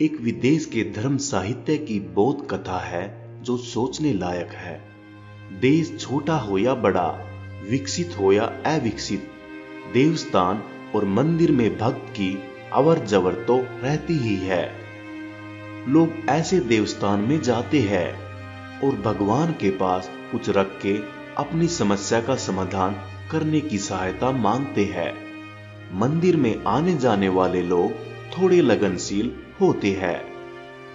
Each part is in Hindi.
एक विदेश के धर्म साहित्य की बोध कथा है जो सोचने लायक है। देश छोटा हो या बड़ा, विकसित हो या अविकसित, देवस्थान और मंदिर में भक्त की अवर जवर तो रहती ही है। लोग ऐसे देवस्थान में जाते हैं और भगवान के पास कुछ रख के अपनी समस्या का समाधान करने की सहायता मांगते हैं। मंदिर में आने जाने वाले लोग थोड़े लगनशील होते हैं।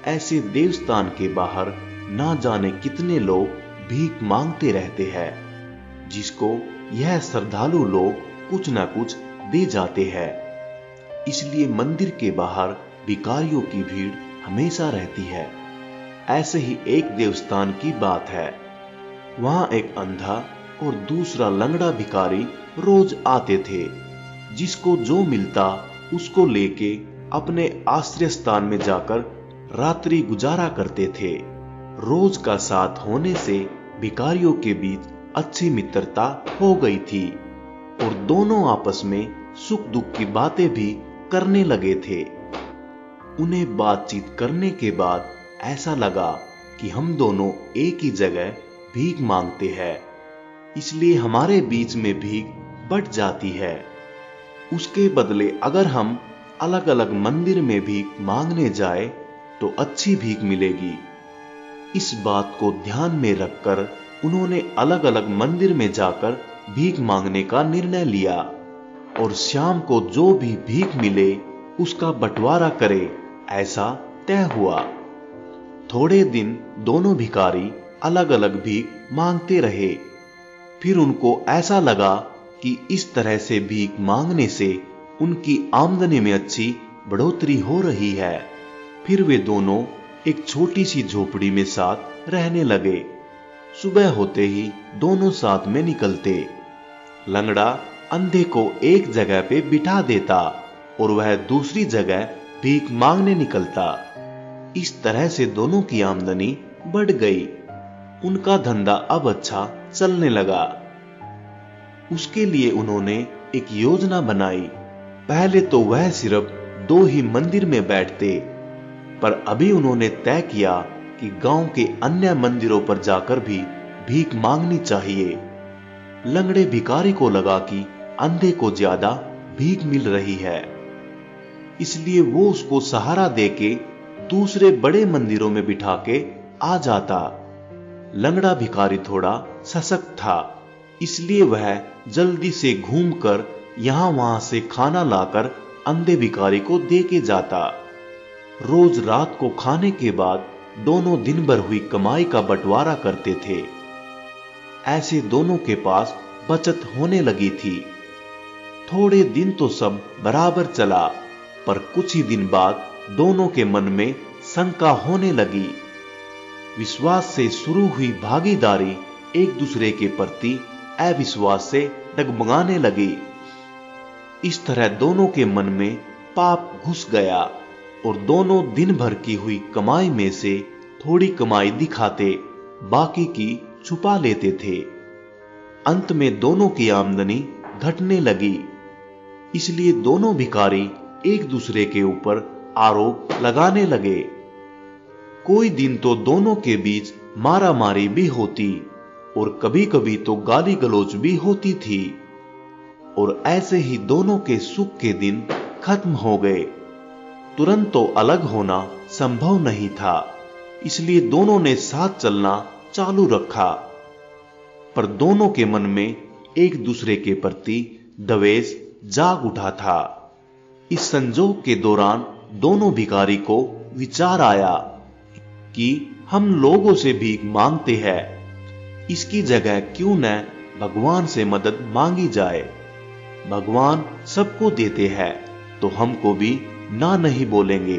ऐसे देवस्थान के बाहर ना जाने कितने लोग भीख मांगते रहते हैं, जिसको यह श्रद्धालु लोग कुछ ना कुछ दे जाते हैं। इसलिए मंदिर के बाहर भिखारियों की भीड़ हमेशा रहती है। ऐसे ही एक देवस्थान की बात है। वहां एक अंधा और दूसरा लंगड़ा भिखारी रोज आते थे। जिसको जो मिलता उसको लेके अपने आश्रय स्थान में जाकर रात्रि गुजारा करते थे। रोज का साथ होने से भिखारियों के बीच अच्छी मित्रता हो गई थी और दोनों आपस में सुख दुख की बातें भी करने लगे थे। उन्हें बातचीत करने के बाद ऐसा लगा कि हम दोनों एक ही जगह भीख मांगते हैं, इसलिए हमारे बीच में भीख बढ़ जाती है। उसके बदले अगर हम अलग अलग मंदिर में भीख मांगने जाए तो अच्छी भीख मिलेगी। इस बात को ध्यान में रखकर उन्होंने अलग अलग मंदिर में जाकर भीख मांगने का निर्णय लिया और शाम को जो भी भीख मिले उसका बंटवारा करे, ऐसा तय हुआ। थोड़े दिन दोनों भिखारी अलग अलग भीख मांगते रहे। फिर उनको ऐसा लगा कि इस तरह से भीख मांगने से उनकी आमदनी में अच्छी बढ़ोतरी हो रही है। फिर वे दोनों एक छोटी सी झोपड़ी में साथ रहने लगे। सुबह होते ही दोनों साथ में निकलते। लंगड़ा अंधे को एक जगह पे बिठा देता और वह दूसरी जगह भीख मांगने निकलता। इस तरह से दोनों की आमदनी बढ़ गई। उनका धंधा अब अच्छा चलने लगा। उसके लिए उन्होंने एक योजना बनाई। पहले तो वह सिर्फ 2 ही मंदिर में बैठते, पर अभी उन्होंने तय किया कि गांव के अन्य मंदिरों पर जाकर भी भीख मांगनी चाहिए। लंगड़े भिखारी को लगा कि अंधे को ज्यादा भीख मिल रही है, इसलिए वो उसको सहारा देके दूसरे बड़े मंदिरों में बिठा के आ जाता। लंगड़ा भिखारी थोड़ा सशक्त था, इसलिए वह जल्दी से घूमकर यहां वहां से खाना लाकर अंधे भिखारी को दे के जाता। रोज रात को खाने के बाद दोनों दिन भर हुई कमाई का बंटवारा करते थे। ऐसे दोनों के पास बचत होने लगी थी। थोड़े दिन तो सब बराबर चला, पर कुछ ही दिन बाद दोनों के मन में शंका होने लगी। विश्वास से शुरू हुई भागीदारी एक दूसरे के प्रति अविश्वास से डगमगाने लगी। इस तरह दोनों के मन में पाप घुस गया और दोनों दिन भर की हुई कमाई में से थोड़ी कमाई दिखाते, बाकी की छुपा लेते थे। अंत में दोनों की आमदनी घटने लगी। इसलिए दोनों भिखारी एक दूसरे के ऊपर आरोप लगाने लगे। कोई दिन तो दोनों के बीच मारामारी भी होती और कभी कभी तो गाली गलौज भी होती थी। और ऐसे ही दोनों के सुख के दिन खत्म हो गए। तुरंत तो अलग होना संभव नहीं था, इसलिए दोनों ने साथ चलना चालू रखा। पर दोनों के मन में एक दूसरे के प्रति द्वेष जाग उठा था। इस संजोग के दौरान दोनों भिखारी को विचार आया कि हम लोगों से भीख मांगते हैं, इसकी जगह क्यों न भगवान से मदद मांगी जाए। भगवान सबको देते हैं तो हमको भी ना नहीं बोलेंगे।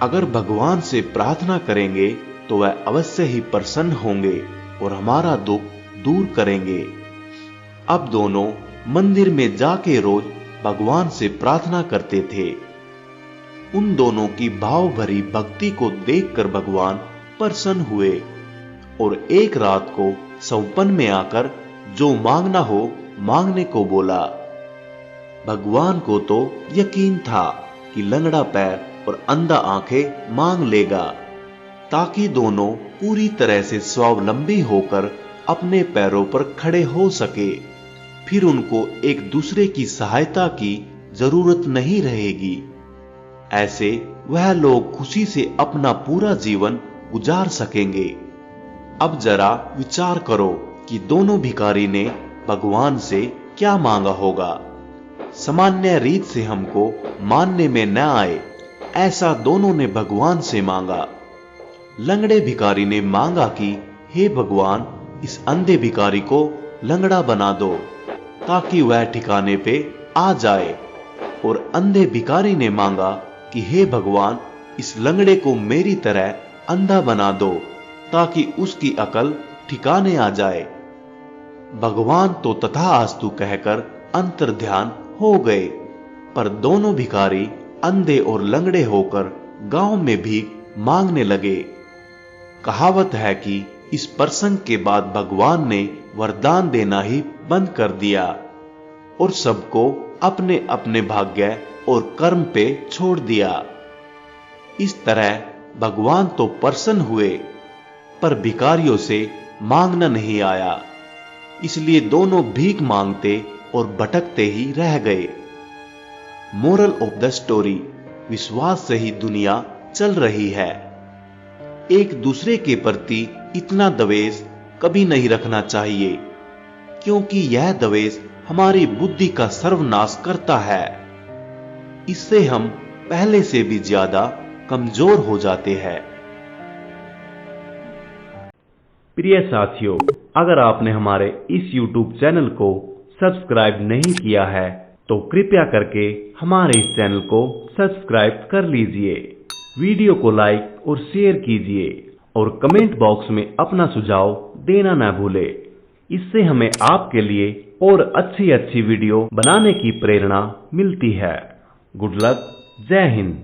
अगर भगवान से प्रार्थना करेंगे तो वह अवश्य ही प्रसन्न होंगे और हमारा दुख दूर करेंगे। अब दोनों मंदिर में जाके रोज भगवान से प्रार्थना करते थे। उन दोनों की भाव भरी भक्ति को देखकर भगवान प्रसन्न हुए और एक रात को सौपन में आकर जो मांगना हो मांगने को बोला। भगवान को तो यकीन था कि लंगड़ा पैर और अंधा आंखें मांग लेगा, ताकि दोनों पूरी तरह से स्वावलंबी होकर अपने पैरों पर खड़े हो सके। फिर उनको एक दूसरे की सहायता की जरूरत नहीं रहेगी। ऐसे वह लोग खुशी से अपना पूरा जीवन गुजार सकेंगे। अब जरा विचार करो कि दोनों भिखारी ने भगवान से क्या मांगा होगा। सामान्य रीत से हमको मानने में न आए, ऐसा दोनों ने भगवान से मांगा। लंगड़े भिखारी ने मांगा कि हे भगवान, इस अंधे भिखारी को लंगड़ा बना दो ताकि वह ठिकाने पे आ जाए। और अंधे भिखारी ने मांगा कि हे भगवान, इस लंगड़े को मेरी तरह अंधा बना दो ताकि उसकी अकल ठिकाने आ जाए। भगवान तो तथास्तु कहकर अंतर्ध्यान हो गए, पर दोनों भिखारी अंधे और लंगड़े होकर गांव में भीख मांगने लगे। कहावत है कि इस प्रसंग के बाद भगवान ने वरदान देना ही बंद कर दिया और सबको अपने अपने भाग्य और कर्म पे छोड़ दिया। इस तरह भगवान तो प्रसन्न हुए, पर भिखारियों से मांगना नहीं आया, इसलिए दोनों भीख मांगते और भटकते ही रह गए। मोरल ऑफ द स्टोरी, विश्वास से ही दुनिया चल रही है। एक दूसरे के प्रति इतना द्वेष कभी नहीं रखना चाहिए, क्योंकि यह द्वेष हमारी बुद्धि का सर्वनाश करता है। इससे हम पहले से भी ज्यादा कमजोर हो जाते हैं। प्रिय साथियों, अगर आपने हमारे इस YouTube चैनल को सब्सक्राइब नहीं किया है तो कृपया करके हमारे इस चैनल को सब्सक्राइब कर लीजिए। वीडियो को लाइक और शेयर कीजिए और कमेंट बॉक्स में अपना सुझाव देना न भूले। इससे हमें आपके लिए और अच्छी वीडियो बनाने की प्रेरणा मिलती है। गुड लक, जय हिंद।